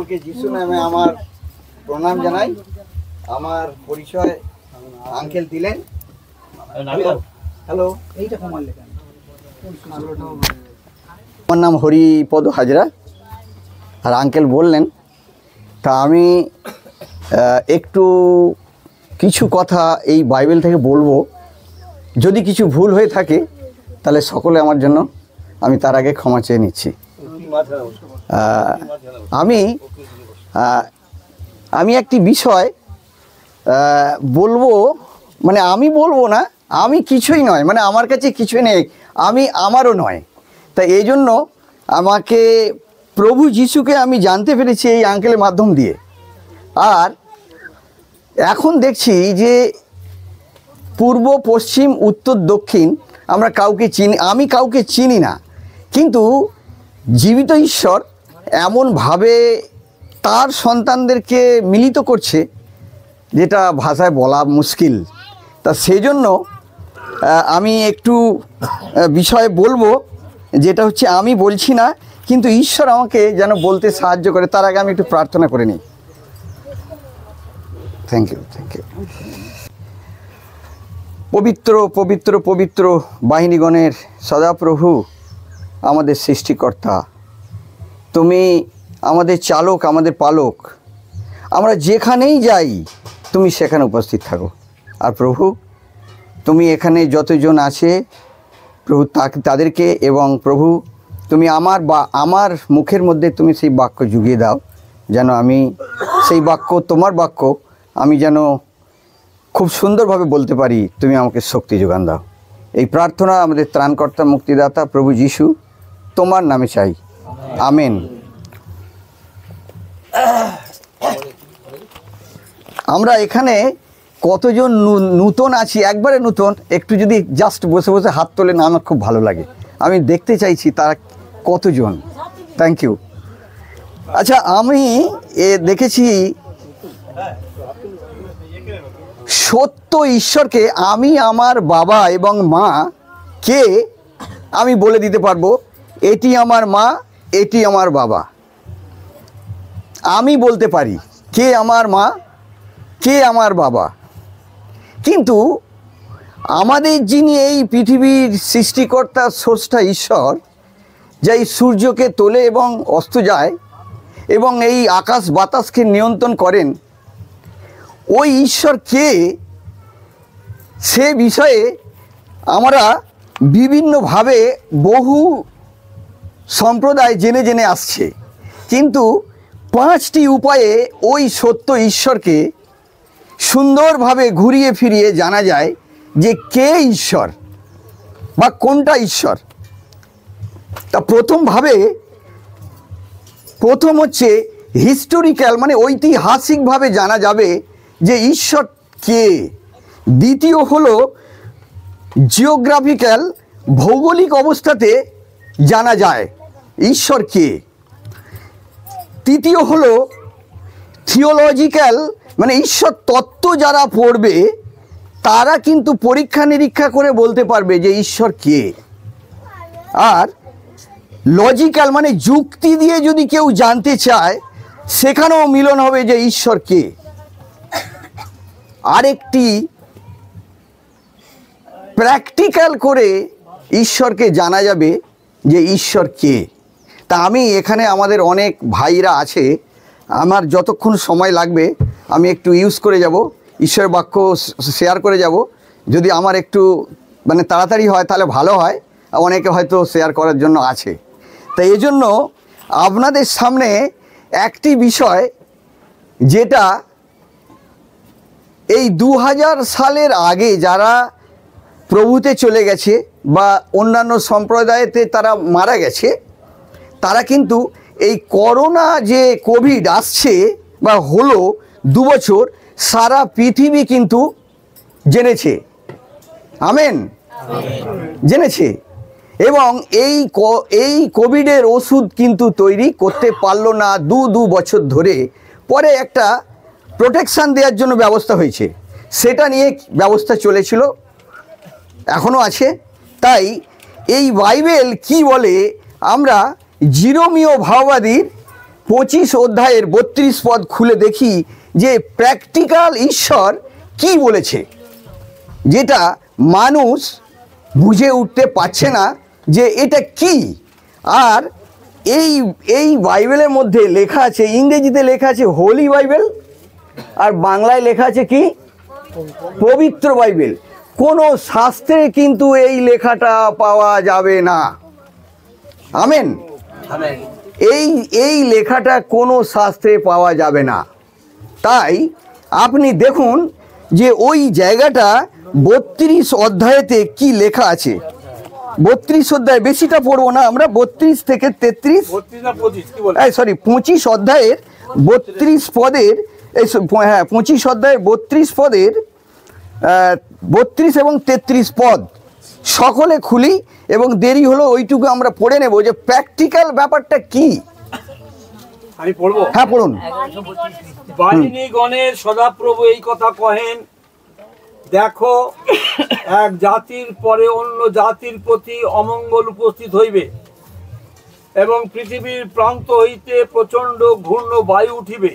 সকলকে যিশু নামে আমার প্রণাম জানাই। আমার পরিচয় আঙ্কেল দিলেন। হ্যালো, আমার নাম হরিপদ হাজরা আর আঙ্কেল বললেন। তা আমি একটু কিছু কথা এই বাইবেল থেকে বলবো। যদি কিছু ভুল হয়ে থাকে তাহলে সকলে আমার জন্য, আমি তার আগে ক্ষমা চেয়ে নিচ্ছি। আমি একটি বিষয় বলবো, মানে আমি বলবো না, আমি কিছুই নয়, মানে আমার কাছে কিছুই নেই, আমারও নয়। তাই এই জন্য আমাকে প্রভু যিশুকে আমি জানতে পেরেছি এই আঙ্কেলের মাধ্যম দিয়ে। আর এখন দেখছি যে পূর্ব পশ্চিম উত্তর দক্ষিণ আমরা কাউকে চিনি, আমি কাউকে চিনি না, কিন্তু জীবিত ঈশ্বর এমনভাবে তার সন্তানদেরকে মিলিত করছে যেটা ভাষায় বলা মুশকিল। তা সেজন্য আমি একটু বিষয়ে বলবো, যেটা হচ্ছে আমি বলছি না, কিন্তু ঈশ্বর আমাকে যেন বলতে সাহায্য করে। তার আগে আমি একটু প্রার্থনা করে নিই। Thank you. পবিত্র পবিত্র পবিত্র বাহিনীগণের সদাপ্রভু, আমাদের সৃষ্টিকর্তা, তুমি আমাদের চালক, আমাদের পালক। আমরা যেখানেই যাই তুমি সেখানে উপস্থিত থাকো। আর প্রভু, তুমি এখানে যতজন আছে প্রভু তাদেরকে, এবং প্রভু তুমি আমার মুখের মধ্যে তুমি সেই বাক্য জুগিয়ে দাও, যেন আমি সেই বাক্য, তোমার বাক্য আমি যেন খুব সুন্দরভাবে বলতে পারি। তুমি আমাকে শক্তি যোগান দাও। এই প্রার্থনা আমাদের ত্রাণকর্তা মুক্তিদাতা প্রভু যিশু তোমার নামে চাই, আমেন। আমরা এখানে কতজন নূতন আছি, একবারে নূতন, একটু যদি জাস্ট বসে বসে হাত তোলেন আমার খুব ভালো লাগে। আমি দেখতে চাইছি তারা কতজন। Thank you. আচ্ছা, আমি দেখেছি সত্য ঈশ্বরকে আমি আমার বাবা এবং মা কে আমি বলে দিতে পারবো, এটি আমার মা, এটি আমার বাবা। আমি বলতে পারি কে আমার মা, কে আমার বাবা। কিন্তু আমাদের যিনি এই পৃথিবীর সৃষ্টিকর্তা স্রষ্টা ঈশ্বর, যাই সূর্যকে তোলে এবং অস্ত যায় এবং এই আকাশ বাতাসকে নিয়ন্ত্রণ করেন, ওই ঈশ্বর কে, সে বিষয়ে আমরা বিভিন্নভাবে বহু সম্প্রদায় জেনে জেনে আসছে। কিন্তু 5টি উপায়ে ওই সত্য ঈশ্বরকে সুন্দরভাবে ঘুরিয়ে ফিরিয়ে জানা যায় যে কে ঈশ্বর বা কোনটা ঈশ্বর। তা প্রথম হচ্ছে হিস্টোরিক্যাল, মানে ঐতিহাসিকভাবে জানা যাবে যে ঈশ্বর কে। দ্বিতীয় হলো জিওগ্রাফিক্যাল, ভৌগোলিক অবস্থাতে জানা যায় ঈশ্বর কে। তৃতীয় হলো থিওলজিক্যাল, মানে ঈশ্বর তত্ত্ব যারা পড়বে তারা কিন্তু পরীক্ষা নিরীক্ষা করে বলতে পারবে যে ঈশ্বর কে। আর লজিক্যাল, মানে যুক্তি দিয়ে যদি কেউ জানতে চায় সেখানেও মিলন হবে যে ঈশ্বর কে। আরেকটি প্র্যাকটিক্যাল করে ঈশ্বরকে জানা যাবে যে ঈশ্বর কে। তা আমি এখানে আমাদের অনেক ভাইরা আছে, আমার যতক্ষণ সময় লাগবে আমি একটু ইউজ করে যাব, ঈশ্বরের বাক্য শেয়ার করে যাব। যদি আমার একটু মানে তাড়াতাড়ি হয় তাহলে ভালো হয়, অনেকে হয়তো শেয়ার করার জন্য আছে। তাই এজন্য আপনাদের সামনে একটি বিষয়, যেটা এই 2000 সালের আগে যারা প্রভুতে চলে গেছে বা অন্যান্য সম্প্রদায়েতে তারা মারা গেছে, তারা কিন্তু এই করোনা যে কোভিড আসছে বা হলো 2 বছর, সারা পৃথিবী কিন্তু জেনেছে। আমেন, জেনেছে। এবং এই কোভিডের ওষুধ কিন্তু তৈরি করতে পারলো না 2 বছর ধরে। পরে একটা প্রোটেকশান দেওয়ার জন্য ব্যবস্থা হয়েছে, সেটা নিয়ে ব্যবস্থা চলেছিল, এখনও আছে। তাই এই বাইবেল কি বলে, আমরা জিরোমীয় ভাওবাদীর 25 অধ্যায়ের 32 পদ খুলে দেখি যে প্র্যাকটিক্যাল ঈশ্বর কি বলেছে, যেটা মানুষ বুঝে উঠতে পারছে না যে এটা কি। আর এই বাইবেলের মধ্যে লেখা আছে, ইংরেজিতে লেখা আছে হোলি বাইবেল, আর বাংলায় লেখা আছে কি পবিত্র বাইবেল। কোনো শাস্ত্রে কিন্তু এই লেখাটা পাওয়া যাবে না। আমেন। এই লেখাটা কোনো শাস্ত্রে পাওয়া যাবে না। তাই আপনি দেখুন যে ওই জায়গাটা 32 অধ্যায়েতে কি লেখা আছে। 32 অধ্যায়, বেশিটা পড়বো না আমরা, 32 থেকে 33, 25 অধ্যায়ের 32 পদের, 25 অধ্যায়ের 32 পদের 32 এবং 33 পদ সকলে খুলি, এবং দেরি হলো ওইটুকু আমরা পড়ে নেব যে প্র্যাকটিক্যাল ব্যাপারটা কি। আমি পড়বো? হ্যাঁ, পড়ুন। বাহিনীগণের সদাপ্রভু এই কথা কহেন, দেখো এক জাতির পরে অন্য জাতির প্রতি অমঙ্গল উপস্থিত হইবে, এবং পৃথিবীর প্রান্ত হইতে প্রচণ্ড ঘূর্ণ বায়ু উঠিবে।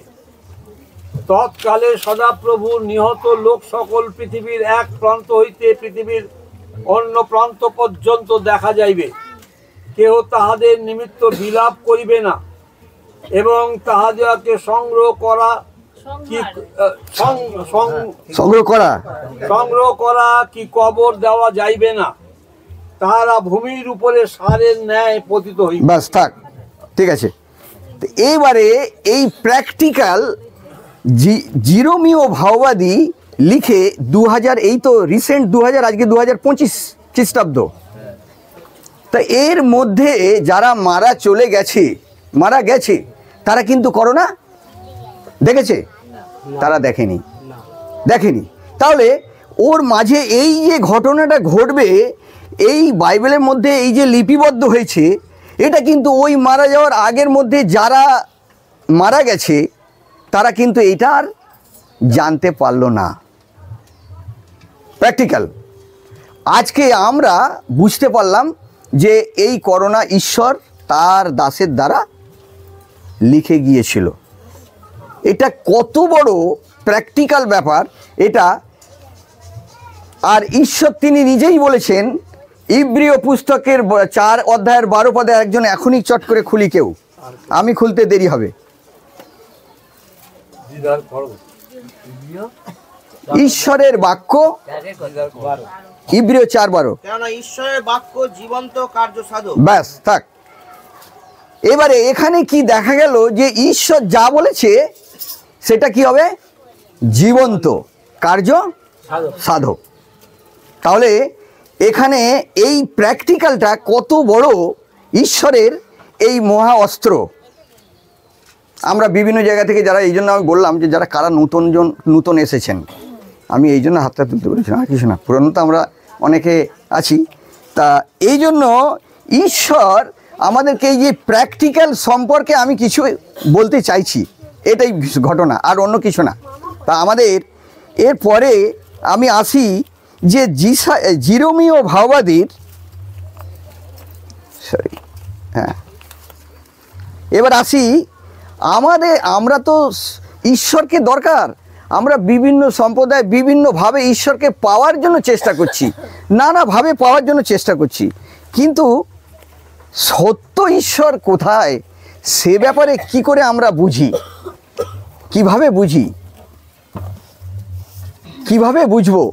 তৎকালে সদাপ্রভু নিহত লোক সকল পৃথিবীর এক প্রান্ত হইতে পৃথিবীর অন্য প্রান্ত পর্যন্ত দেখা যাইবে। কেহ তাহাদের নিমিত্ত বিলাপ করিবে না, এবং তাহাদেরকে সংগ্রহ করা কি কবর দেওয়া যাইবে না। তাহারা ভূমির উপরে সারের ন্যায় পতিত হইবে। বাস থাক, ঠিক আছে। তো এইবারে এই প্র্যাকটিক্যাল জিরোমীয় ভাওবাদী লিখে 2000, এই তো রিসেন্ট 2000, আজকে 2025 খ্রিস্টাব্দ। তা এর মধ্যে যারা মারা গেছে তারা কিন্তু করোনা দেখেছে? তারা দেখেনি। তাহলে ওর মাঝে এই যে ঘটনাটা ঘটবে, এই বাইবেলের মধ্যে এই যে লিপিবদ্ধ হয়েছে, এটা কিন্তু ওই মারা যাওয়ার আগের মধ্যে যারা মারা গেছে তারা কিন্তু এটা আর জানতে পারলো না। প্র্যাকটিক্যাল আজকে আমরা বুঝতে পারলাম যে এই করোনা ঈশ্বর তার দাসের দ্বারা লিখে গিয়েছিল। এটা কত বড় প্র্যাকটিক্যাল ব্যাপার এটা। আর ঈশ্বর তিনি নিজেই বলেছেন, ইব্রিয় পুস্তকের 4 অধ্যায়ের 12 পদে, একজন এখনই চট করে খুলি কেউ, আমি খুলতে দেরি হবে। ঈশ্বরের বাক্য, ইব্রিয় 4:12, কেননা ঈশ্বরের বাক্য জীবন্ত কার্য সাধক। ব্যাস থাক। এবারে এখানে কি দেখা গেল যে ঈশ্বর যা বলেছে সেটা কি হবে? জীবন্ত কার্য সাধক। তাহলে এখানে এই প্র্যাকটিক্যালটা কত বড় ঈশ্বরের এই মহা অস্ত্র। আমরা বিভিন্ন জায়গা থেকে যারা, এই জন্য আমি বললাম যে যারা কারা নূতন এসেছেন, আমি এই জন্য হাতটা তুলতে বলেছি, আর কিছু না, পুরনো তো আমরা অনেকে আছি। তা এই জন্য ঈশ্বর আমাদেরকে এই যে প্র্যাকটিক্যাল সম্পর্কে আমি কিছু বলতে চাইছি, এটাই ঘটনা, আর অন্য কিছু না। তা আমাদের এরপরে আমি আসি যে জিরোমীয় ভাওবাদীর, এবার আসি আমরা তো ঈশ্বরকে দরকার, আমরা বিভিন্ন সম্প্রদায় বিভিন্নভাবে ঈশ্বরকে পাওয়ার জন্য চেষ্টা করছি, নানাভাবে পাওয়ার জন্য চেষ্টা করছি, কিন্তু সত্য ঈশ্বর কোথায় সে ব্যাপারে কি করে আমরা বুঝি, কিভাবে বুঝবো?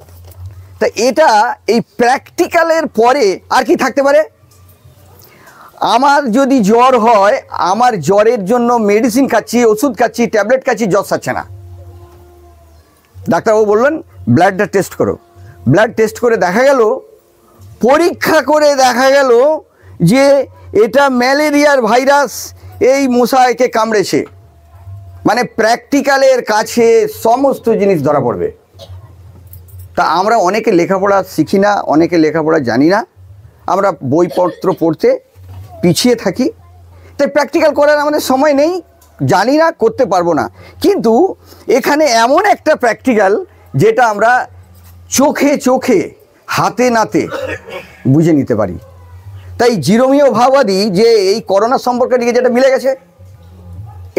তা এটা এই প্র্যাকটিক্যালের পরে আর কি থাকতে পারে? আমার যদি জ্বর হয়, আমার জ্বরের জন্য মেডিসিন খাচ্ছি, ওষুধ খাচ্ছি, ট্যাবলেট খাচ্ছি, জ্বর সারছে না। ডাক্তারবাবু বললেন ব্লাডটা টেস্ট করো। ব্লাড টেস্ট করে দেখা গেল, পরীক্ষা করে দেখা গেল যে এটা ম্যালেরিয়ার ভাইরাস, এই মশাকে কামড়েছে। মানে প্র্যাকটিক্যালের কাছে সমস্ত জিনিস ধরা পড়বে। তা আমরা অনেকে লেখাপড়া শিখি না, অনেকে লেখাপড়া জানি না, আমরা বইপত্র পড়তে পিছিয়ে থাকি। তাই প্র্যাকটিক্যাল করার আমাদের সময় নেই, জানি না, করতে পারবো না। কিন্তু এখানে এমন একটা প্র্যাকটিক্যাল যেটা আমরা চোখে হাতে নাতে বুঝে নিতে পারি। তাই জিরোমীয় ভাওবাদী যে এই করোনা সম্পর্কে নিয়ে যেটা মিলে গেছে,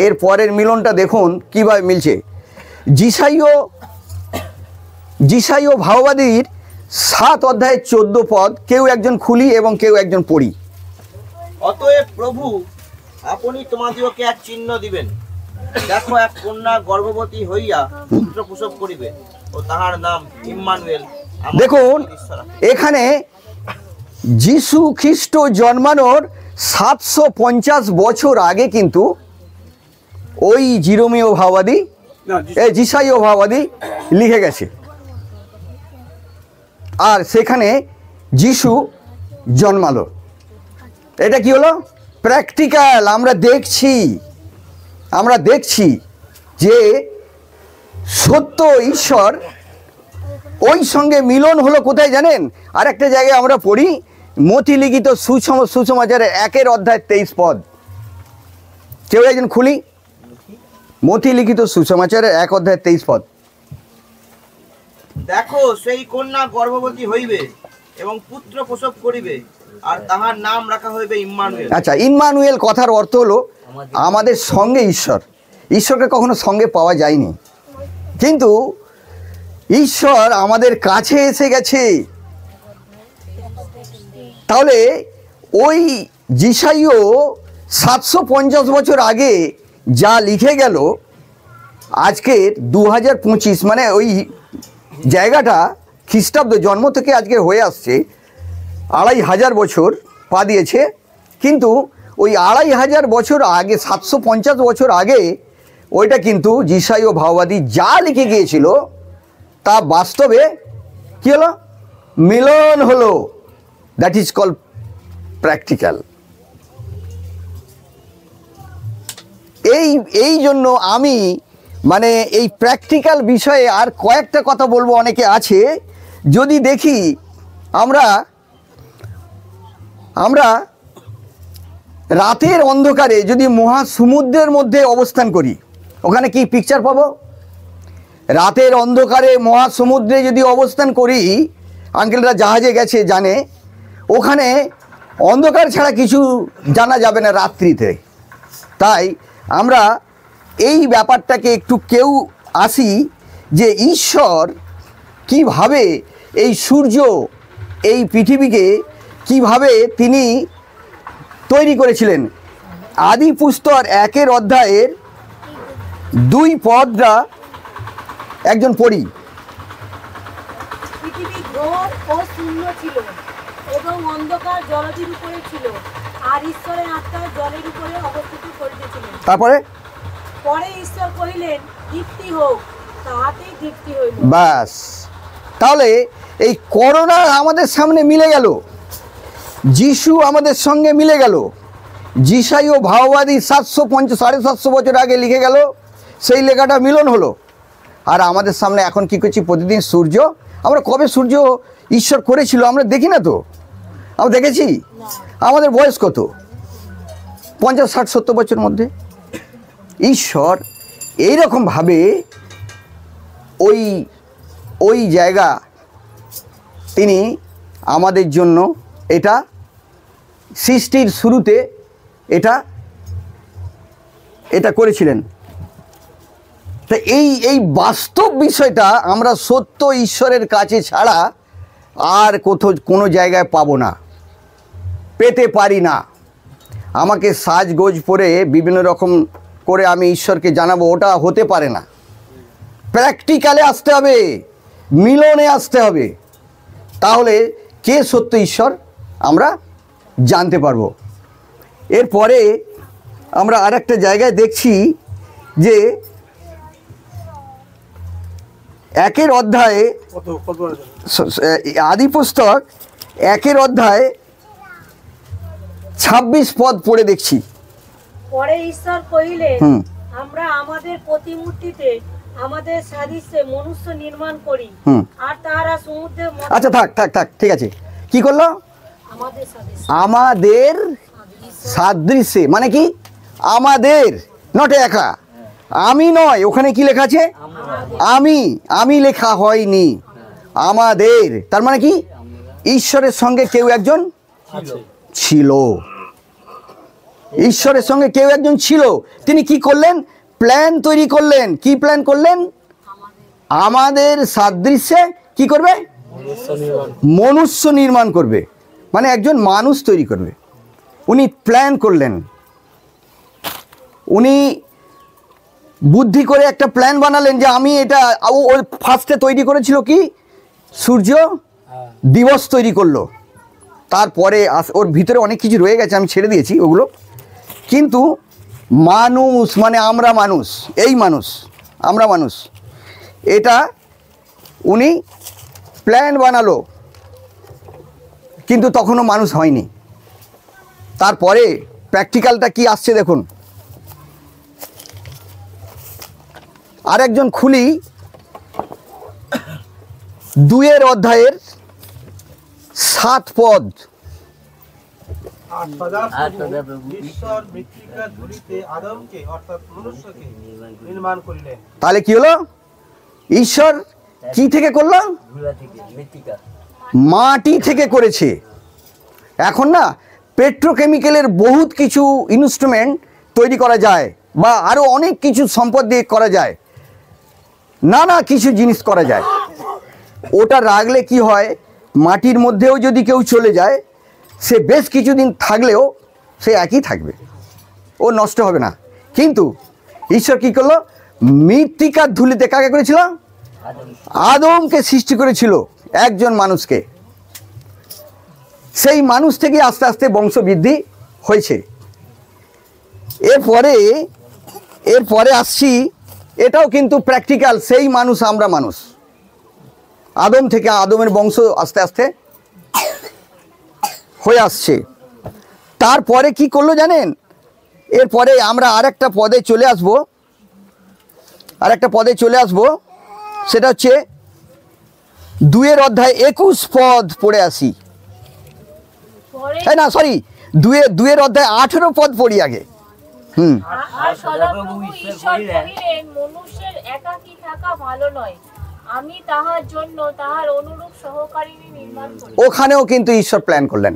এর পরের মিলনটা দেখুন কীভাবে মিলছে। যিশাইয় ভাওবাদীর 7 অধ্যায়ের 14 পদ, কেউ একজন খুলি এবং কেউ একজন পড়ি। অতএব প্রভু আপনি তোমাদিওকে এক চিহ্ন দিবেন, দেখো এক কন্যা গর্ভবতী হইয়া পুত্র প্রসব করিবে ও তাহার নাম ইম্মানুয়েল। দেখুন এখানে যিশু খ্রিস্ট জন্মানোর 750 বছর আগে কিন্তু ওই জিরোমীয় ভাওবাদী, যিশাইয় ভাওবাদী লিখে গেছে। আর সেখানে যিশু জন্মালো। এটা কি হলো? প্র্যাকটিক্যাল। আমরা দেখছি যে সত্য ঈশ্বর ওই সঙ্গে মিলন হলো কোথায় জানেন? আর একটা জায়গায় আমরা পড়ি, মতি লিখিত সুসমাচারের 1 অধ্যায় 23 পদ। কেউ একজন খুলি, মতি লিখিত সুসমাচারের 1 অধ্যায় 23 পদ। দেখো সেই কন্যা গর্ভবতী হইবে এবং পুত্র প্রসব করিবে আর তাহার নাম রাখা হইবে ইম্মানুয়েল। আচ্ছা, ইম্মানুয়েল কথার অর্থ হলো আমাদের সঙ্গে ঈশ্বর। ঈশ্বরকে কখনো সঙ্গে পাওয়া যায়নি, কিন্তু ঈশ্বর আমাদের কাছে এসে গেছে। তাহলে ওই যিশাইয় 750 বছর আগে যা লিখে গেল, আজকের 2025 মানে ওই জায়গাটা খ্রিস্টাব্দ জন্ম থেকে আজকে হয়ে আসছে 2500 বছর পা দিয়েছে, কিন্তু ওই 2500 বছর আগে, 750 বছর আগে ওইটা কিন্তু যিশাইয় ভাওবাদী যা লিখে গিয়েছিল তা বাস্তবে কী হলো? মিলন হলো। That is call practical. এই জন্য আমি মানে এই প্র্যাকটিক্যাল বিষয়ে আর কয়েকটা কথা বলবো। অনেকে আছে, যদি দেখি আমরা রাতের অন্ধকারে যদি মহাসমুদ্রের মধ্যে অবস্থান করি, ওখানে কি পিকচার পাবো? রাতের অন্ধকারে মহাসমুদ্রে যদি অবস্থান করি, আঙ্কেলরা জাহাজে গেছে জানে, ওখানে অন্ধকার ছাড়া কিছু জানা যাবে না রাত্রিতে। তাই আমরা এই ব্যাপারটাকে একটু কেউ আসি যে ঈশ্বর কিভাবে এই সূর্য, এই পৃথিবীকে কিভাবে তিনি তৈরি করেছিলেন। আদি পুস্তক 1 অধ্যায়ের 2 পদটা একজন পড়ি। পৃথিবী ঘোর ও শূন্য ছিল এবং অন্ধকার জলধির উপরে ছিল, আর ঈশ্বরের আত্মা জলের উপরে অবস্থিত করিতেছিলেন। তারপরে পরে ঈশ্বর কহিলেন, দীপ্তি হোক, তাহাতেই দীপ্তি হইল। বাস। তাহলে এই করোনা আমাদের সামনে মিলে গেল, যিশু আমাদের সঙ্গে মিলে গেল। যিশাইয় ভাওবাদী 750-750 বছর আগে লিখে গেল, সেই লেখাটা মিলন হলো। আর আমাদের সামনে এখন কি করছি? প্রতিদিন সূর্য। আমরা কবে সূর্য ঈশ্বর করেছিল আমরা দেখি না তো। আমরা দেখেছি? আমাদের বয়স কত? 50, 60, 70 বছর মধ্যে। ঈশ্বর এইরকমভাবে ওই জায়গা তিনি আমাদের জন্য এটা সৃষ্টির শুরুতে এটা করেছিলেন। তা এই বাস্তব বিষয়টা আমরা সত্য ঈশ্বরের কাছে ছাড়া আর কোনো জায়গায় পাবো না, পেতে পারি না। আমাকে সাজগোজ পরে বিভিন্ন রকম করে আমি ঈশ্বরকে জানাবো, ওটা হতে পারে না। প্র্যাকটিক্যালে আসতে হবে, মিলনে আসতে হবে, তাহলে কে সত্য ঈশ্বর আমরা জানতে পারবো। এরপরে আমরা আরেকটা জায়গায় দেখছি যে 1 অধ্যায়ে আদি পুস্তক 1 অধ্যায় 26 পদ পড়ে দেখছি। পরে ঈশ্বর কহিলেন, আমরা আমাদের প্রতিমূর্তিতে আমাদের সাদৃশ্যে মনুষ্য নির্মাণ করি, আর তাহারা সমুদ্রের মধ্যে। আচ্ছা থাক, ঠিক আছে। কি করলো? আমাদের সাদৃশ্যে, মানে কি? আমাদের, নট একা, আমি নয়। ওখানে কি লেখা আছে? আমি লেখা হয়নি, আমাদের। তার মানে কি? ঈশ্বরের সঙ্গে কেউ একজন ছিল। ঈশ্বরের সঙ্গে কেউ একজন ছিল, তিনি কি করলেন? প্ল্যান তৈরি করলেন। কি প্ল্যান করলেন? আমাদের সাদৃশ্যে কি করবে? মনুষ্য নির্মাণ করবে, মানে একজন মানুষ তৈরি করবে। উনি প্ল্যান করলেন, উনি বুদ্ধি করে একটা প্ল্যান বানালেন যে আমি এটা, ও ফার্স্টে তৈরি করেছিল কি? সূর্য দিবস তৈরি করলো। তারপরে ওর ভিতরে অনেক কিছু রয়ে গেছে, আমি ছেড়ে দিয়েছি ওগুলো। কিন্তু মানুষ, মানে আমরা মানুষ, এই মানুষ, আমরা মানুষ, এটা উনি প্ল্যান বানালো, কিন্তু তখনও মানুষ হয়নি। তারপরে প্র্যাকটিক্যালটা কি আসছে দেখুন। আরেকজন খুলি 2 অধ্যায়ের 7 পদ। ঈশ্বর মৃত্তিকার ধূলিতে আদমকে অর্থাৎ মনুষ্যকে নির্মাণ করিলেন। তাহলে কি হলো? ঈশ্বর কি থেকে করলো? মাটি থেকে করেছে। এখন না পেট্রোকেমিক্যালের বহুত কিছু ইনস্ট্রুমেন্ট তৈরি করা যায়, বা আরও অনেক কিছু সম্পদ দিয়ে করা যায়, নানা কিছু জিনিস করা যায়। ওটা রাখলে কি হয়, মাটির মধ্যেও যদি কেউ চলে যায়, সে বেশ কিছুদিন থাকলেও সে একই থাকবে, ও নষ্ট হবে না। কিন্তু ঈশ্বর কি করলো? মৃত্তিকার ধুলিতে কাকে করেছিল? আদমকে সৃষ্টি করেছিল, একজন মানুষকে। সেই মানুষ থেকে আস্তে আস্তে বংশবৃদ্ধি হয়েছে। এরপরে আসছি, এটাও কিন্তু প্র্যাকটিক্যাল। সেই মানুষ, আমরা মানুষ, আদম থেকে আদমের বংশ আস্তে আস্তে হয়ে আসছে। তারপরে কি করলো জানেন? এরপরে আমরা আরেকটা পদে চলে আসবো, সেটা হচ্ছে 2 অধ্যায় 21 পদ পড়ে আসি। না সরি, 2 অধ্যায় 18 পদ পড়ি আগে। আর সদাপ্রভু ঈশ্বর কহিলেন, মনুষ্যের একাকী থাকা ভালো নয়, আমি তাহার জন্য তাহার অনুরূপ সহকারিণী নির্মাণ করি। ওখানেও কিন্তু ঈশ্বর প্ল্যান করলেন,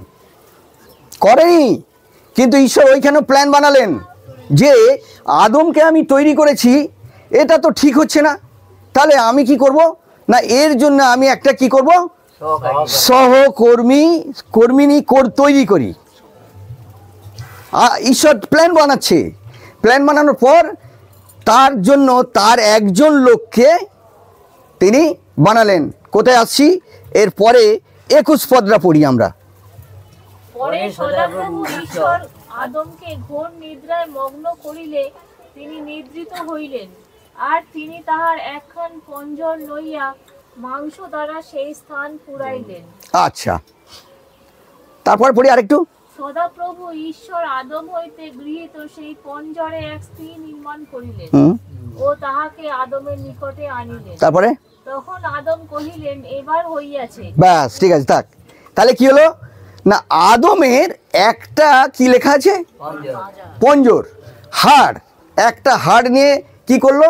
করেনি, কিন্তু ঈশ্বর ওইখানেও প্ল্যান বানালেন যে আদমকে আমি তৈরি করেছি, এটা তো ঠিক হচ্ছে না, তাহলে আমি কি করব না, এর জন্য আমি একটা কি করব? সহকর্মিনী তৈরি করি। ঈশ্বর প্ল্যান বানাচ্ছে। প্ল্যান বানানোর পর তার জন্য তার একজন লোককে তিনি বানালেন। কোথায় আসছি? এরপরে 21 পদটা পড়ি আমরা। পরে সদাপ্রভু ঈশ্বর আদমকে ঘোর নিদ্রায় মগ্ন করিলে তিনি নিদ্রিত হইলেন, আর তিনি তাহার একখান পঞ্জর লইয়া মাংস দ্বারা সেই স্থান পুরাইলেন। আচ্ছা, তারপর পড়ি আরেকটু। সদাপ্রভু ঈশ্বর আদম হইতে গৃহীত সেই পঞ্জরে এক স্ত্রী নির্মাণ করিলেন ও তাহাকে আদমের নিকটে আনিলেন। তারপরে তখন আদম কহিলেন, এবার হইয়াছে। ব্যাস, ঠিক আছে, থাক। তাহলে কি হলো না, আদমের একটা কি লেখা আছে? পঞ্জর, হাড়। একটা হাড় নিয়ে কি করলো?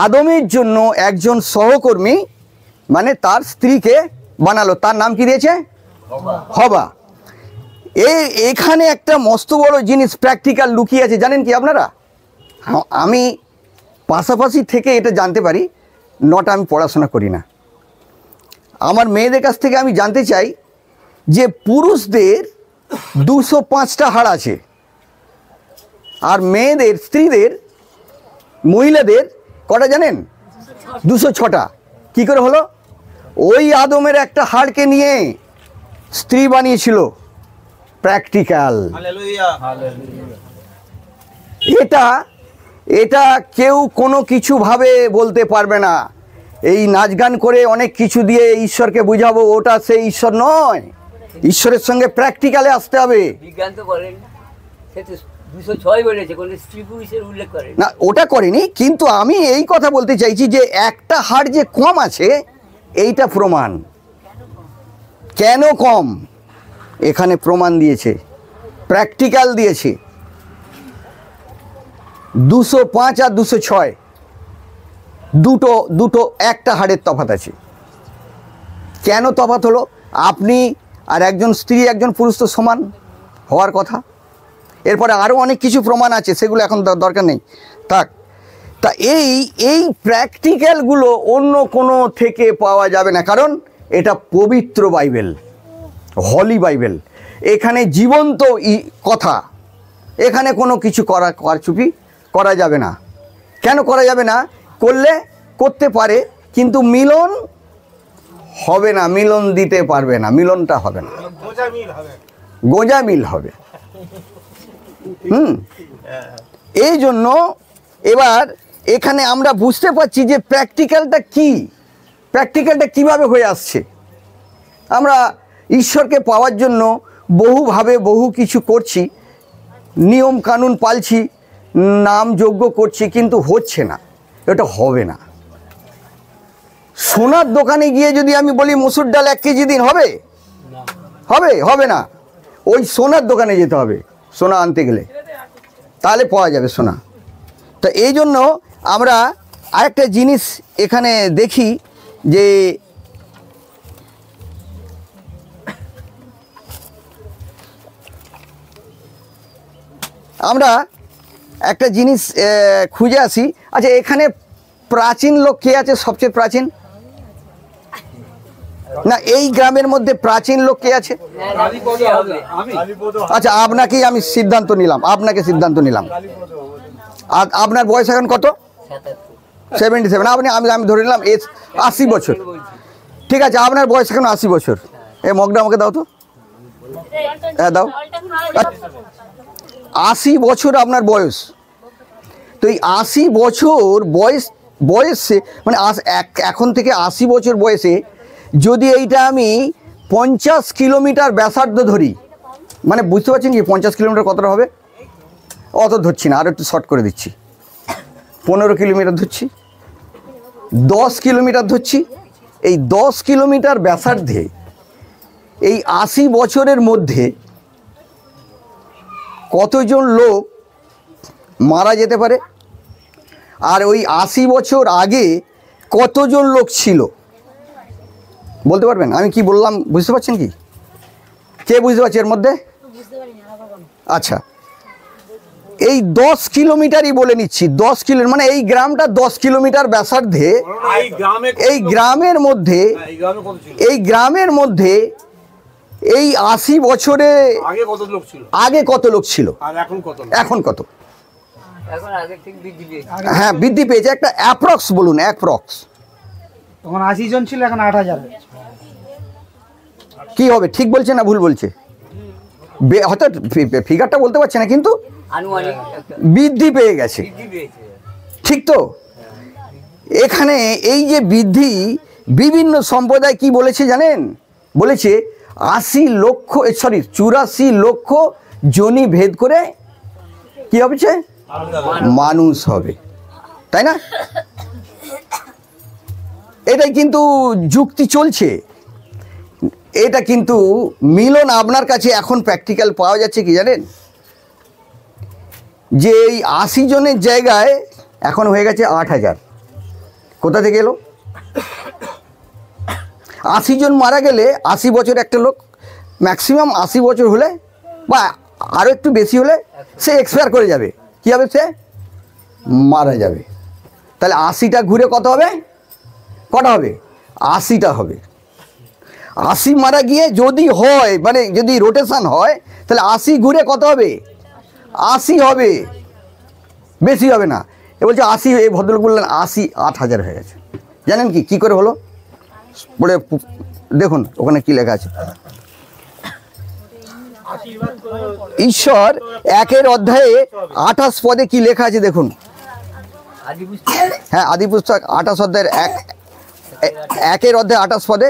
আদমের জন্য একজন সহকর্মী, মানে তার স্ত্রীকে বানালো। তার নাম কি দিয়েছে? হবা। এখানে একটা মস্ত বড় জিনিস প্র্যাকটিক্যাল লুকিয়ে আছে, জানেন কি আপনারা? আমি পাশাপাশি থেকে এটা জানতে পারি, নটা আমি পড়াশোনা করি না। আমার মেয়েদের কাছ থেকে আমি জানতে চাই যে পুরুষদের 205টা হাড় আছে, আর মেয়েদের, স্ত্রীদের, মহিলাদের কটা জানেন? 206টা। কি করে হলো? ওই আদমের একটা হাড়কে নিয়ে স্ত্রী বানিয়েছিল। প্র্যাকটিক্যাল। এটা কেউ কোনো কিছু ভাবে বলতে পারবে না। এই নাচ গান করে অনেক কিছু দিয়ে ঈশ্বরকে বুঝাবো, ওটা সেই ঈশ্বর নয়। ঈশ্বরের সঙ্গে প্র্যাকটিক্যালে আসতে হবে। বিজ্ঞান তো করেন, সে তো 206 বলেছে, কোন স্ত্রী পুরুষের উল্লেখ করেন না, ওটা করেনি। কিন্তু আমি এই কথা বলতে চাইছি যে একটা হাড় যে কম আছে, এইটা প্রমাণ। কেন কম? এখানে প্রমাণ দিয়েছে, প্র্যাকটিক্যাল দিয়েছে। 205 আর 206 দুটো একটা হাড়ের তফাৎ আছে। কেন তফাৎ হলো? আপনি আর একজন স্ত্রী, একজন পুরুষ তো সমান হওয়ার কথা। এরপরে আরও অনেক কিছু প্রমাণ আছে, সেগুলো এখন দরকার নেই থাক। তা এই প্র্যাকটিক্যালগুলো অন্য কোনো থেকে পাওয়া যাবে না, কারণ এটা পবিত্র বাইবেল, হলি বাইবেল। এখানে জীবন্ত কথা, এখানে কোনো কিছু কারচুপি করা যাবে না। কেন করা যাবে না? করতে পারে, কিন্তু মিলন হবে না, মিলন দিতে পারবে না, মিলনটা হবে না, গোঁজা মিল হবে। এই জন্য এবার এখানে আমরা বুঝতে পারছি যে প্র্যাকটিক্যালটা কীভাবে হয়ে আসছে। আমরা ঈশ্বরকে পাওয়ার জন্য বহুভাবে বহু কিছু করছি, নিয়ম কানুন পালছি, নাম যজ্ঞ করছি, কিন্তু হচ্ছে না, এটা হবে না। সোনার দোকানে গিয়ে যদি আমি বলি মসুর ডাল 1 কেজি দিন, হবে না। ওই সোনার দোকানে যেতে হবে সোনা আনতে গেলে, তাহলে পাওয়া যাবে সোনা। তো এই জন্য আমরা আরেকটা জিনিস এখানে দেখি যে আমরা একটা জিনিস খুঁজে আসি। আচ্ছা, এখানে প্রাচীন লোক কে আছে? সবচেয়ে প্রাচীন না, এই গ্রামের মধ্যে প্রাচীন লোক কে আছে? আচ্ছা, আপনাকেই আমি সিদ্ধান্ত নিলাম, আপনার বয়স এখন কত? 77। আমি ধরে নিলাম 80 বছর। ঠিক আছে, আপনার বয়স এখন 80 বছর। এই মগটা আমাকে দাও তো। হ্যাঁ দাও। 80 বছর আপনার বয়স। তো এই 80 বছর বয়সে মানে এখন থেকে 80 বছর বয়সে যদি এইটা আমি 50 কিলোমিটার ব্যাসার্ধ ধরি, মানে বুঝতে পারছেন কি 50 কিলোমিটার কতটা হবে? অত ধরছি না, আরও একটু শর্ট করে দিচ্ছি। 15 কিলোমিটার ধরছি, 10 কিলোমিটার ধরছি। এই 10 কিলোমিটার ব্যাসার্ধে এই 80 বছরের মধ্যে কতজন লোক মারা যেতে পারে? আর ওই 80 বছর আগে কতজন লোক ছিল বলতে পারবেন? আমি কি বললাম বুঝতে পারছেন কি? কে বুঝতে পারছে এর মধ্যে? আচ্ছা, এই 10 কিলোমিটারই বলে নিচ্ছি, 10 কিলোমিটার মানে এই গ্রামটা 10 কিলোমিটার ব্যাসার্ধে। এই গ্রামের মধ্যে এই 80 বছরে আগে কত লোক ছিল, এখন কত? হ্যাঁ, বৃদ্ধি পেয়েছে। একটা অ্যাপ্রক্স বলুন, অ্যাপ্রক্স। তখন 80 জন ছিল, এখন 8000। কি হবে, ঠিক বলছে না ভুল বলছে? হয়তো ফিগারটা বলতে পারছে না, কিন্তু বৃদ্ধি পেয়ে গেছে, ঠিক তো? এখানে এই যে বৃদ্ধি, বিভিন্ন সম্প্রদায় কি বলেছে জানেন? বলেছে 84 লক্ষ জনি ভেদ করে কি হবে, মানুষ হবে, তাই না? এটাই কিন্তু যুক্তি চলছে। এটা কিন্তু মিলন আপনার কাছে এখন প্র্যাকটিক্যাল পাওয়া যাচ্ছে কি জানেন? যে এই 80 জনের জায়গায় এখন হয়ে গেছে 8000। কোথা থেকে এলো? 80 জন মারা গেলে 80 বছর একটা লোক, ম্যাক্সিমাম 80 বছর হলে বা আরও একটু বেশি হলে সে এক্সপায়ার করে যাবে। কী হবে? সে মারা যাবে। তাহলে 80টা ঘুরে কটা হবে? 80টা হবে। 80 মারা গিয়ে যদি হয়, মানে যদি রোটেশন হয়, তাহলে 80 ঘুরে কত হবে? 80 হবে, বেশি হবে না। এ বলছে 80, এই ভদ্রলোক বললেন 80,000 হয়ে গেছে। জানেন কি করে হলো? পড়ে দেখুন ওখানে কি লেখা আছে। ঈশ্বর 1 অধ্যায়ে 28 পদে কি লেখা আছে দেখুন। হ্যাঁ, আদি পুস্তক 28 অধ্যায়ের 1 অধ্যায় 28 পদে।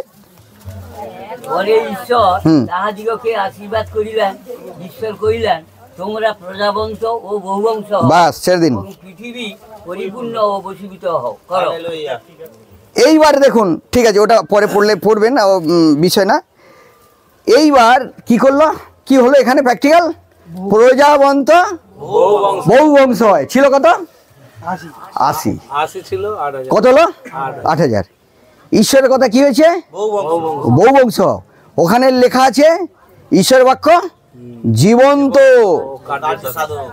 ঈশ্বর তাহাদিগকে আশীর্বাদ করিলেন, ঈশ্বর কহিলেন, তোমরা প্রজাবংশ ও বহুবংশ হও, বাস ছেড়ে দিন, পৃথিবী পরিপূর্ণ ও বশীভূত হও করো। এইবার দেখুন, ঠিক আছে, ওটা পরে পড়বেন না, বিষয় না। এইবার কি করলো, কি হলো এখানে প্র্যাকটিক্যাল? প্রজাবন্ত বহু বংশ হয়। ছিল কত? 80 ছিল। কত হলো? 8000। ঈশ্বরের কথা কি হয়েছে? বহু বংশ। ওখানে লেখা আছে ঈশ্বরের বাক্য জীবন্ত, কার্য সাধন।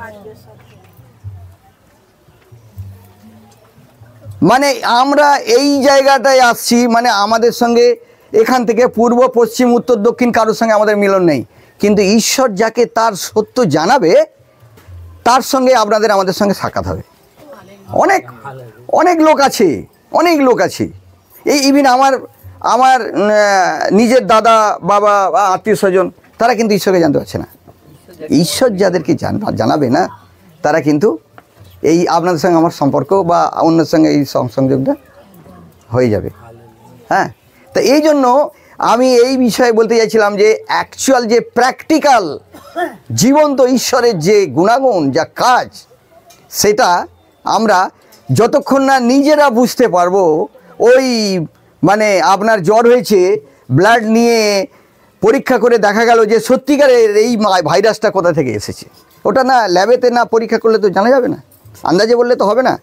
মানে আমরা এই জায়গাটায় আসছি, মানে আমাদের সঙ্গে এখান থেকে পূর্ব পশ্চিম উত্তর দক্ষিণ কারোর সঙ্গে আমাদের মিলন নেই, কিন্তু ঈশ্বর যাকে তার সত্য জানাবে তার সঙ্গে আমাদের সঙ্গে সাক্ষাৎ হবে। অনেক অনেক লোক আছে, অনেক লোক আছে। এই ইভিন আমার নিজের দাদা বাবা বা আত্মীয় স্বজন, তারা কিন্তু ঈশ্বরকে জানতে পারছে না। ঈশ্বর যাদেরকে জানাবে না, তারা কিন্তু এই আপনাদের সঙ্গে আমার সম্পর্ক বা অন্যের সঙ্গে এই সংযোগটা হয়ে যাবে। হ্যাঁ, তা এই জন্য আমি এই বিষয়ে বলতে চাইছিলাম যে অ্যাকচুয়াল যে প্র্যাকটিক্যাল জীবন্ত ঈশ্বরের যে গুণাগুণ, যা কাজ, সেটা আমরা যতক্ষণ না নিজেরা বুঝতে পারবো, ওই মানে আপনার জ্বর হয়েছে, ব্লাড নিয়ে পরীক্ষা করে দেখা গেল যে সত্যিকারের এই ভাইরাসটা কোথা থেকে এসেছে, ওটা না ল্যাবেতে না পরীক্ষা করলে তো জানা যাবে না, আন্দাজে বললে তো হবে না।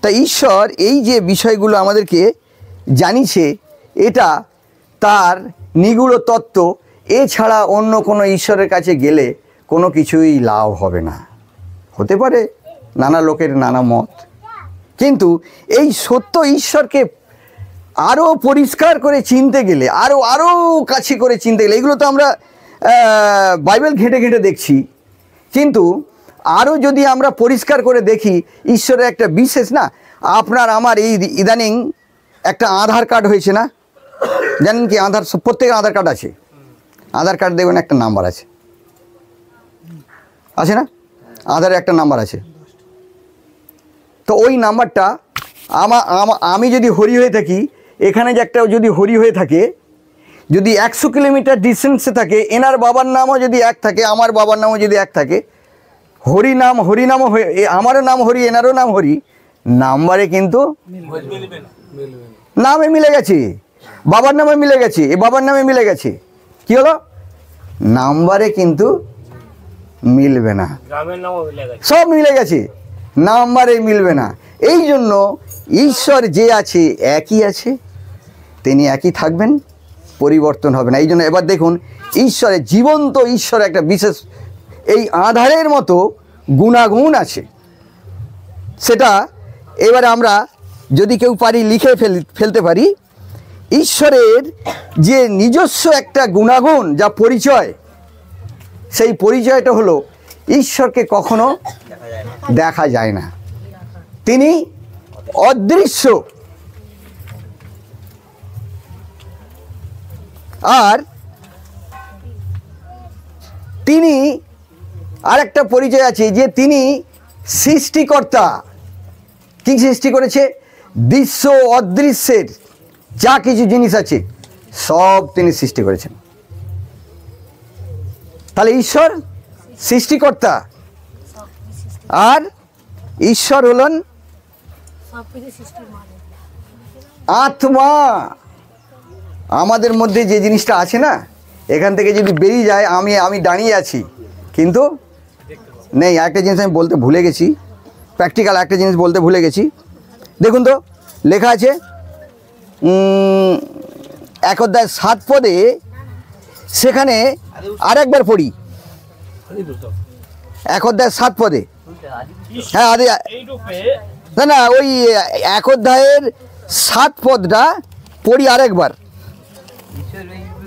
তাই ঈশ্বর এই যে বিষয়গুলো আমাদেরকে জানিয়েছে, এটা তার নিগূঢ় তত্ত্ব। এছাড়া অন্য কোনো ঈশ্বরের কাছে গেলে কোনো কিছুই লাভ হবে না। হতে পারে নানা লোকের নানা মত, কিন্তু এই সত্য ঈশ্বরকে আরও পরিষ্কার করে চিনতে গেলে, আরও কাছে করে চিনতে গেলে, এগুলো তো আমরা বাইবেল ঘেঁটে ঘেঁটে দেখছি, কিন্তু আরও যদি আমরা পরিষ্কার করে দেখি, ঈশ্বরের একটা বিশেষ না, আপনার আমার এই ইদানিং একটা আধার কার্ড হয়েছে না, জানেন কি? প্রত্যেকের আধার কার্ড আছে। আধার কার্ড দেখবেন একটা নাম্বার আছে না? আধারে একটা নাম্বার আছে। তো ওই নাম্বারটা আমি যদি হরি হয়ে থাকি, এখানে যে একটা যদি হরি হয়ে থাকে, যদি 100 কিলোমিটার ডিস্টেন্সে থাকে, এনার বাবার নামও যদি এক থাকে, আমার বাবার নামও যদি এক থাকে, হরিনামও হয়ে, আমারও নাম হরি, এনারও নাম হরি, নাম্বারে কিন্তু নামে মিলে গেছে, বাবার নামে মিলে গেছে, এ বাবার নামে মিলে গেছে, কি হলো? নাম্বারে কিন্তু মিলবে না, সব মিলে গেছে, নাম্বারে মিলবে না। এই জন্য ঈশ্বর যে আছে একই আছে, তিনি একই থাকবেন, পরিবর্তন হবে না। এই জন্য এবার দেখুন, ঈশ্বরের জীবন্ত ঈশ্বরের একটা বিশেষ এই আধারের মতো গুণাগুণ আছে। সেটা এবারে আমরা যদি কেউ পারি লিখে ফেলতে পারি। ঈশ্বরের যে নিজস্ব একটা গুণাগুণ, যা পরিচয়, সেই পরিচয়টা হলো ঈশ্বরকে কখনো দেখা যায় না, তিনি অদৃশ্য। আর তিনি আরেকটা পরিচয় আছে যে তিনি সৃষ্টিকর্তা। কি সৃষ্টি করেছে? দৃশ্য অদৃশ্যের যা কিছু জিনিস আছে সব তিনি সৃষ্টি করেছেন। তাহলে ঈশ্বর সৃষ্টিকর্তা, আর ঈশ্বর হলেন আত্মা। আমাদের মধ্যে যে জিনিসটা আছে না, এখান থেকে যদি বেরিয়ে যায়, আমি দাঁড়িয়ে আছি কিন্তু নেই। একটা জিনিস আমি বলতে ভুলে গেছি, প্র্যাকটিক্যাল একটা জিনিস বলতে ভুলে গেছি। দেখুন তো লেখা আছে 1 অধ্যায় 7 পদে, সেখানে আরেকবার পড়ি, 1 অধ্যায় 7 পদে। হ্যাঁ, না ওই 1 অধ্যায়ের 7 পদটা পড়ি আরেকবার।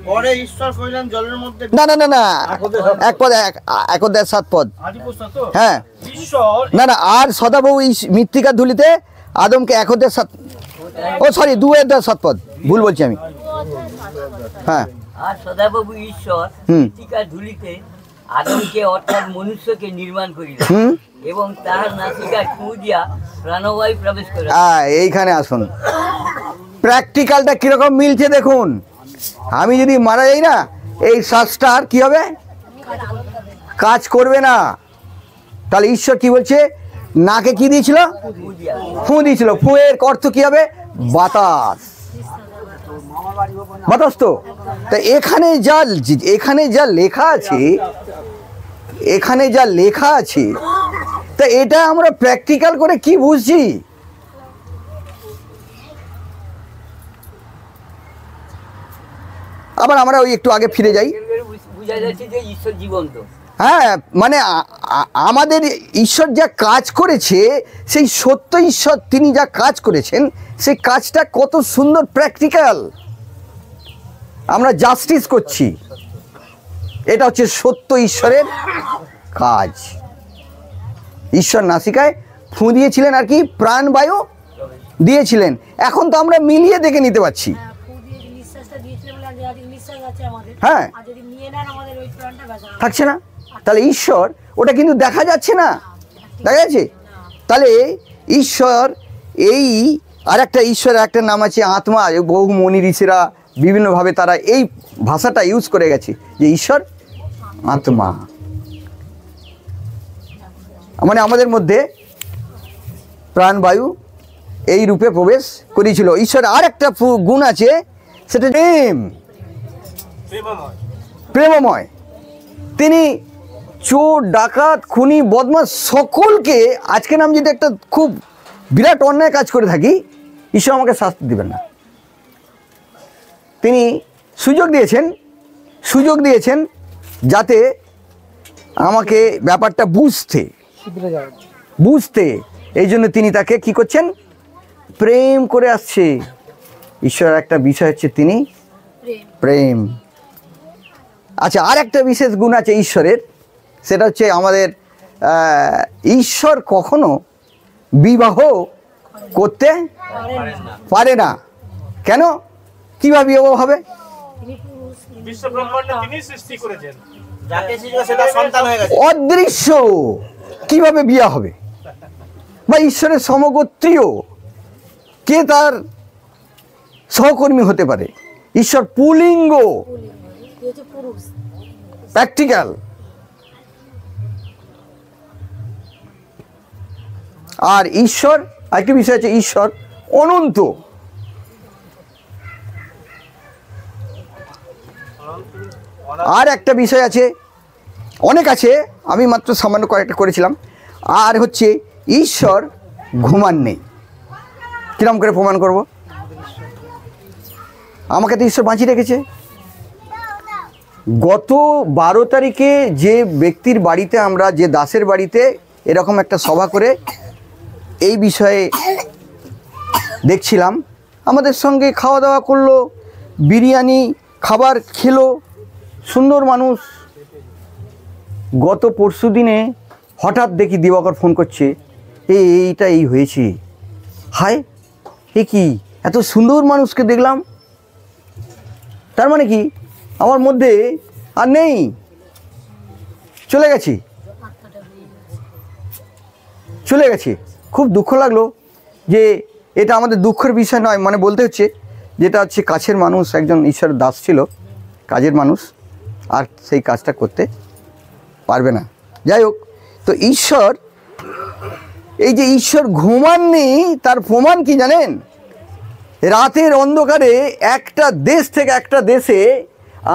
পরে ঈশ্বর কইলেন জলের মধ্যে, না 1 অধ্যায় 7 পদ। হ্যাঁ, না আর সদাপ্রভু মৃত্তিকা ধুলিতে আদমকে 1 অধ্যায় 7, ও সরি 2 অধ্যায় 7 পদ, ভুল বলছি আমি। হ্যাঁ, আর সদাপ্রভু ঈশ্বর মৃত্তিকা ধুলিতে আদমকে অর্থাৎ মনুষ্যকে নির্মাণ করিলেন এবং তাহার নাসিকায় ফু দিয়া প্রাণবায়ু প্রবেশ করে। এইখানে আসুন, প্র্যাকটিক্যালটা কিরকম মিলছে দেখুন। আমি যদি মারা যাই না, এই শ্বাসটা আর কি হবে? কাজ করবে না। তাহলে ঈশ্বর কি বলছে? নাকে কি দিয়েছিল? ফু দিয়েছিল। ফু এর অর্থ কি হবে? বাতাস। বাতাস তো। তা এখানে যা লেখা আছে, তা এটা আমরা প্র্যাকটিক্যাল করে কি বুঝছি? আবার আমরা ওই একটু আগে ফিরে যাই। বুঝা যাচ্ছে যে ঈশ্বর জীবন্ত। হ্যাঁ, মানে আমাদের ঈশ্বর যা কাজ করেছে, সেই সত্য ঈশ্বর তিনি যা কাজ করেছেন, সেই কাজটা কত সুন্দর প্র্যাকটিক্যাল। আমরা জাস্টিস করছি, এটা হচ্ছে সত্য ঈশ্বরের কাজ। ঈশ্বর নাসিকায় ফুঁ দিয়েছিলেন আর কি, প্রাণবায়ু দিয়েছিলেন। এখন তো আমরা মিলিয়ে দেখে নিতে পারছি। হ্যাঁ, থাকছে না, তাহলে ঈশ্বর ওটা কিন্তু দেখা যাচ্ছে না, দেখা যাচ্ছে। তাহলে ঈশ্বর, এই আর একটা ঈশ্বরের একটা নাম আছে আত্মা। বহু মনি ঋষিরা বিভিন্নভাবে তারা এই ভাষাটা ইউজ করে গেছে যে ঈশ্বর আত্মা, মানে আমাদের মধ্যে প্রাণবায়ু এই রূপে প্রবেশ করেছিল। ঈশ্বরের আর একটা গুণ আছে, সেটা প্রেমময়। তিনি চোর, ডাকাত, খুনি, বদমাশ সকলকে, আজকে আমি যদি একটা খুব বিরাট অন্যায় কাজ করে থাকি, ঈশ্বর আমাকে শাস্তি দেবেন না। তিনি সুযোগ দিয়েছেন যাতে আমাকে ব্যাপারটা বুঝতে, এই জন্য তিনি তাকে কি করছেন, প্রেম করে আসছে। ঈশ্বরের একটা বিষয় হচ্ছে তিনি প্রেম। আচ্ছা, আর একটা বিশেষ গুণ আছে ঈশ্বরের, সেটা হচ্ছে আমাদের ঈশ্বর কখনো বিবাহ করতে পারে না। কেন? কিভাবে বিবাহ হবে? অদৃশ্য, কিভাবে বিয়ে হবে? বা ঈশ্বরের সমগোত্রীয় কে তার সহকর্মী হতে পারে? ঈশ্বর পুলিঙ্গ, প্র্যাকটিক্যাল। আর ঈশ্বর, আরেকটি বিষয় আছে, ঈশ্বর অনন্ত। আর একটা বিষয় আছে, অনেক আছে, আমি মাত্র সামান্য কয়েকটা করেছিলাম। আর হচ্ছে ঈশ্বর ঘুমান নেই। কিরম করে প্রমাণ করব? আমাকে তো ঈশ্বর বাঁচিয়ে রেখেছে। গত 12 তারিখে যে ব্যক্তির বাড়িতে আমরা, যে দাসের বাড়িতে এরকম একটা সভা করে এই বিষয়ে দেখছিলাম, আমাদের সঙ্গে খাওয়া দাওয়া করলো, বিরিয়ানি খাবার খেলো, সুন্দর মানুষ। গত পরশু দিনে হঠাৎ দেখি দিবাকর ফোন করছে, এইটা এই হয়েছে। হায়, এ কি, এত সুন্দর মানুষকে দেখলাম, তার মানে কি আমার মধ্যে আর নেই, চলে গেছে। খুব দুঃখ লাগলো যে এটা আমাদের দুঃখের বিষয় নয়, মানে বলতে হচ্ছে যেটা হচ্ছে কাছের মানুষ, একজন ঈশ্বরের দাস ছিল, কাজের মানুষ, আর সেই কাজটা করতে পারবে না। যাই হোক, তো ঈশ্বর, এই যে ঈশ্বর ঘুমাননি, তার প্রমাণ কি জানেন? রাতের অন্ধকারে একটা দেশ থেকে একটা দেশে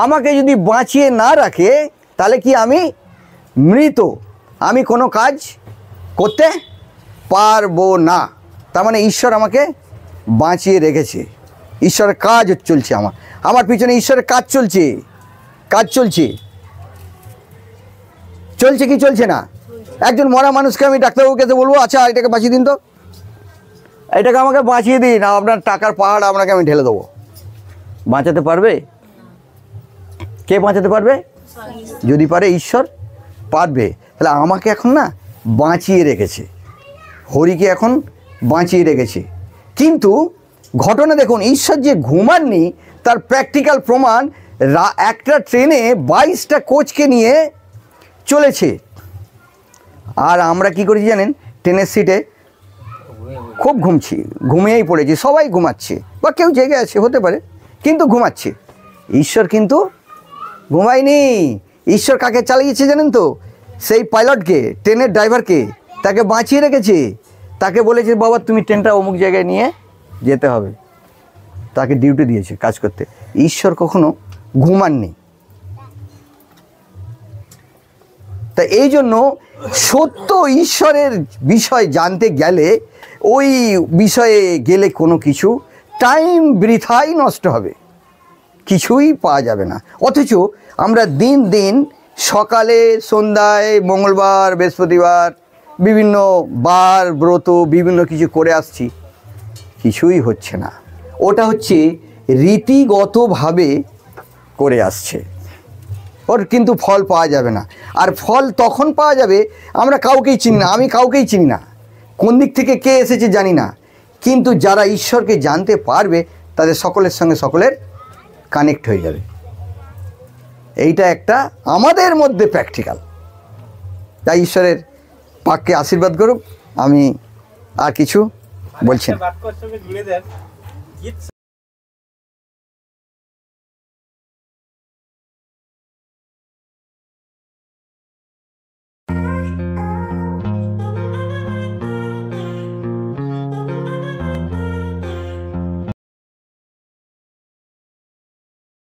আমাকে যদি বাঁচিয়ে না রাখে, তাহলে কি আমি মৃত, আমি কোনো কাজ করতে পারবো না। তার মানে ঈশ্বর আমাকে বাঁচিয়ে রেখেছে, ঈশ্বরের কাজ চলছে, আমার পিছনে ঈশ্বরের কাজ চলছে কি চলছে না? একজন মরা মানুষকে আমি ডাক্তারবাবুকে বলবো, আচ্ছা এটাকে বাঁচিয়ে দিন, তো এটাকে আমাকে বাঁচিয়ে দিন, আপনার টাকার পাহাড় আপনাকে আমি ঢেলে দেবো। বাঁচাতে পারবে? কে বাঁচাতে পারবে? যদি পারে ঈশ্বর পারবে। তাহলে আমাকে এখন না বাঁচিয়ে রেখেছে, হরিকে এখন বাঁচিয়ে রেখেছে। কিন্তু ঘটনা দেখুন, ঈশ্বর যে ঘুমাননি তার প্র্যাকটিক্যাল প্রমাণ। একটা ট্রেনে 22টা কোচকে নিয়ে চলেছে, আর আমরা কি করেছি জানেন? ট্রেনের সিটে খুব ঘুমিয়েই পড়েছি, সবাই ঘুমাচ্ছে, বা কেউ জেগে আছে হতে পারে, কিন্তু ঘুমাচ্ছে। ঈশ্বর কিন্তু ঘুমায়নি। ঈশ্বর কাকে চালিয়েছে জানেন তো? সেই পাইলটকে, ট্রেনের ড্রাইভারকে, তাকে বাঁচিয়ে রেখেছে। তাকে বলেছে, বাবা তুমি ট্রেনটা অমুক জায়গায় নিয়ে যেতে হবে, তাকে ডিউটি দিয়েছে কাজ করতে। ঈশ্বর কখনো ঘুমাননি। তা এই জন্য সত্য ঈশ্বরের বিষয় জানতে গেলে, ওই বিষয়ে গেলে কোনো কিছু টাইম বৃথাই নষ্ট হবে, কিছুই পাওয়া যাবে না। অথচ আমরা দিন দিন সকালে সন্ধ্যায় মঙ্গলবার বৃহস্পতিবার বিভিন্ন বার ব্রত বিভিন্ন কিছু করে আসছি, কিছুই হচ্ছে না। ওটা হচ্ছে রীতিগতভাবে করে আসছে, ওর কিন্তু ফল পাওয়া যাবে না। আর ফল তখন পাওয়া যাবে, আমরা কাউকেই চিনি না, আমি কাউকেই চিনি না, কোন দিক থেকে কে এসেছে জানি না, কিন্তু যারা ঈশ্বরকে জানতে পারবে তাদের সকলের সঙ্গে সকলের কানেক্ট হয়ে যাবে। এইটা একটা আমাদের মধ্যে প্র্যাকটিক্যাল। তাই ঈশ্বরের পাককে আশীর্বাদ করুক। আমি আর কিছু বলছি না।